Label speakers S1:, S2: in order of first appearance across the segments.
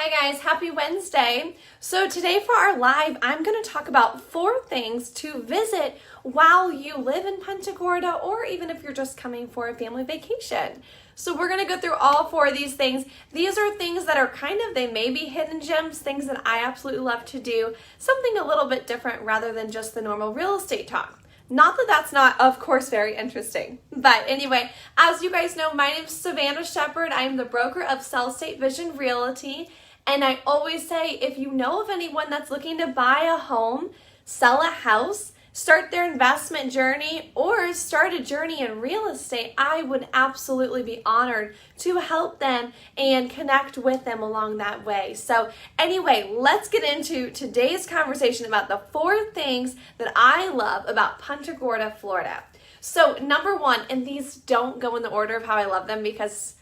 S1: Hi guys, happy Wednesday. So today for our live, I'm going to talk about 4 things to visit while you live in Punta Gorda or even if you're just coming for a family vacation. So we're going to go through all 4 of these things. These are things that are they may be hidden gems, things that I absolutely love to do, something a little bit different rather than just the normal real estate talk. Not that that's not, of course, very interesting. But anyway, as you guys know, my name is Savannah Shepard. I am the broker of Sell State Vision Realty. And I always say, if you know of anyone that's looking to buy a home, sell a house, start their investment journey, or start a journey in real estate, I would absolutely be honored to help them and connect with them along that way. So anyway, let's get into today's conversation about the 4 things that I love about Punta Gorda, Florida. So number 1, and these don't go in the order of how I love them because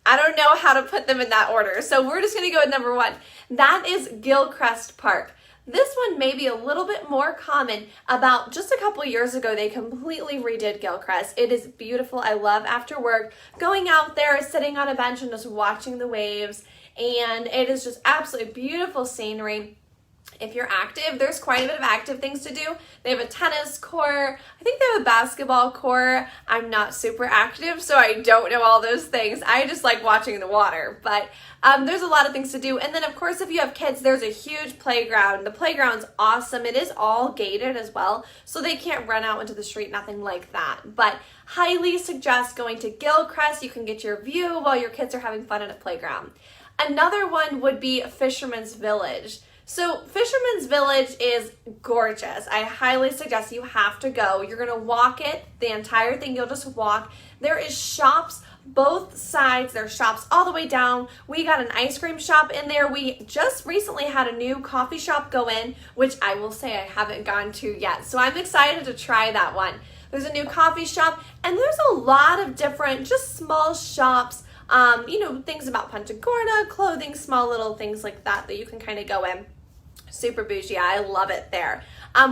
S1: I don't know how to put them in that order. So we're just going to go with number 1. That is Gill Crest Park. This one may be a little bit more common. About just a couple years ago, they completely redid Gill Crest. It is beautiful. I love after work going out there, sitting on a bench and just watching the waves. And it is just absolutely beautiful scenery. If you're active, there's quite a bit of active things to do. They have a tennis court. I think they have a basketball court. I'm not super active, so I don't know all those things. I just like watching the water, but there's a lot of things to do. And then, of course, if you have kids, there's a huge playground. The playground's awesome. It is all gated as well, so they can't run out into the street, nothing like that. But highly suggest going to Gill Crest. You can get your view while your kids are having fun at a playground. Another one would be Fishermans Village. So Fisherman's Village is gorgeous. I highly suggest you have to go. You're going to walk it, the entire thing, you'll just walk. There is shops both sides. There are shops all the way down. We got an ice cream shop in there. We just recently had a new coffee shop go in, which I will say I haven't gone to yet. So I'm excited to try that one. There's a new coffee shop, and there's a lot of different, just small shops, things about Punta Gorda, clothing, small little things like that you can kind of go in. Super bougie. I love it there.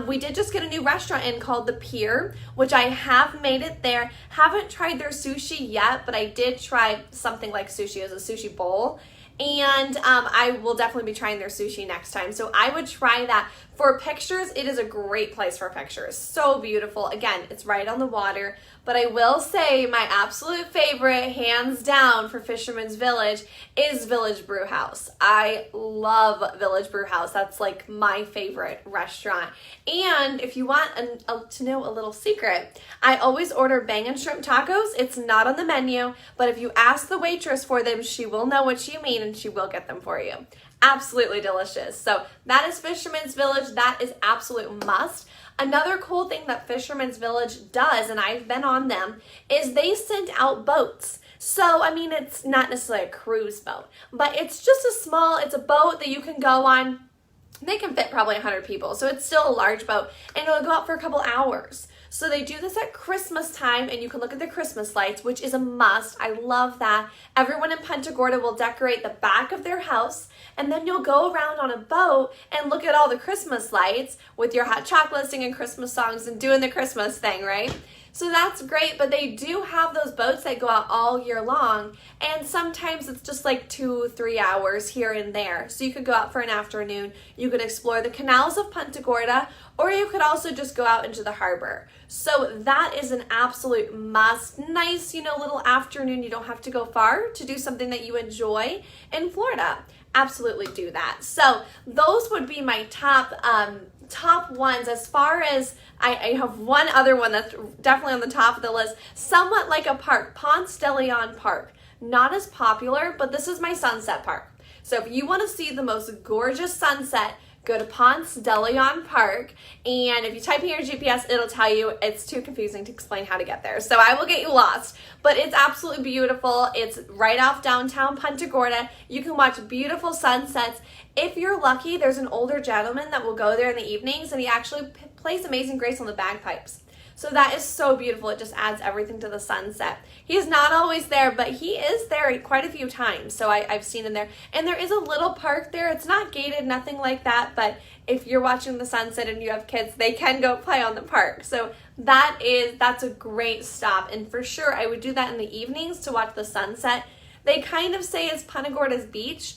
S1: We did just get a new restaurant in called The Pier, which I have made it there. Haven't tried their sushi yet, but I did try something like sushi as a sushi bowl. And I will definitely be trying their sushi next time. So I would try that. For pictures, it is a great place for pictures. So beautiful. Again, it's right on the water. But I will say my absolute favorite, hands down, for Fisherman's Village is Village Brew House. I love Village Brew House. That's like my favorite restaurant. And if you want to know a little secret, I always order bangin' shrimp tacos. It's not on the menu, but if you ask the waitress for them, she will know what you mean and she will get them for you. Absolutely delicious. So that is Fisherman's Village. That is absolute must. Another cool thing that Fisherman's Village does, and I've been on them, is they send out boats. So, I mean, it's not necessarily a cruise boat, but it's just it's a boat that you can go on. They can fit probably 100 people, so it's still a large boat, and it'll go out for a couple hours. So they do this at Christmas time, and you can look at the Christmas lights, which is a must. I love that. Everyone in Punta Gorda will decorate the back of their house, and then you'll go around on a boat and look at all the Christmas lights with your hot chocolate, singing Christmas songs and doing the Christmas thing, right? So that's great, but they do have those boats that go out all year long, and sometimes it's just like 2-3 hours here and there. So you could go out for an afternoon, you could explore the canals of Punta Gorda, or you could also just go out into the harbor. So that is an absolute must. Nice, little afternoon. You don't have to go far to do something that you enjoy in Florida. Absolutely do that. So those would be my top ones. As far as I have one other one that's definitely on the top of the list, somewhat like a park, Ponce de Leon Park. Not as popular, but this is my sunset park. So if you want to see the most gorgeous sunset, go to Ponce de Leon Park, and if you type in your GPS, it'll tell you. It's too confusing to explain how to get there, so I will get you lost, but it's absolutely beautiful. It's right off downtown Punta Gorda. You can watch beautiful sunsets. If you're lucky, there's an older gentleman that will go there in the evenings, and he actually plays Amazing Grace on the bagpipes. So that is so beautiful. It just adds everything to the sunset. He is not always there, but he is there quite a few times. So I've seen him there. And there is a little park there. It's not gated, nothing like that. But if you're watching the sunset and you have kids, they can go play on the park. So that's a great stop. And for sure, I would do that in the evenings to watch the sunset. They kind of say it's Punta Gorda's beach.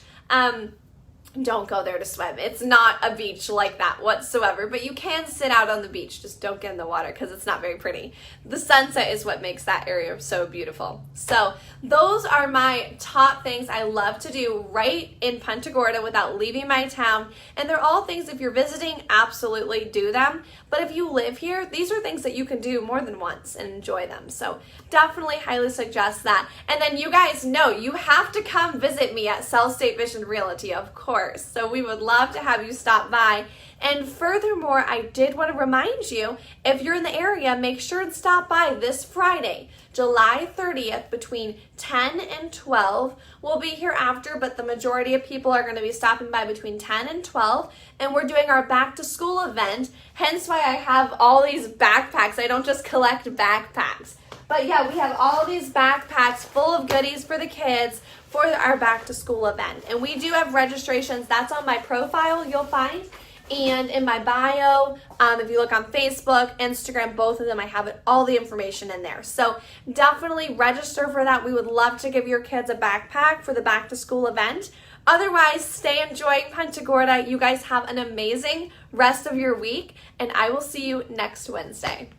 S1: don't go there to swim. It's not a beach like that whatsoever, but you can sit out on the beach. Just don't get in the water because it's not very pretty. The sunset is what makes that area so beautiful. So those are my top things I love to do right in Punta Gorda without leaving my town. And they're all things, if you're visiting, absolutely do them. But if you live here, these are things that you can do more than once and enjoy them. So definitely highly suggest that. And then you guys know you have to come visit me at South State Vision Realty, of course. So we would love to have you stop by. And furthermore, I did want to remind you, if you're in the area, make sure to stop by this Friday, July 30th, between 10 and 12. We'll be here after, but the majority of people are going to be stopping by between 10 and 12. And we're doing our back to school event, hence why I have all these backpacks. I don't just collect backpacks. But yeah, we have all these backpacks full of goodies for the kids for our back to school event. And we do have registrations. That's on my profile, you'll find. And in my bio, if you look on Facebook, Instagram, both of them, I have all the information in there. So definitely register for that. We would love to give your kids a backpack for the back to school event. Otherwise, stay enjoying Punta Gorda. You guys have an amazing rest of your week, and I will see you next Wednesday.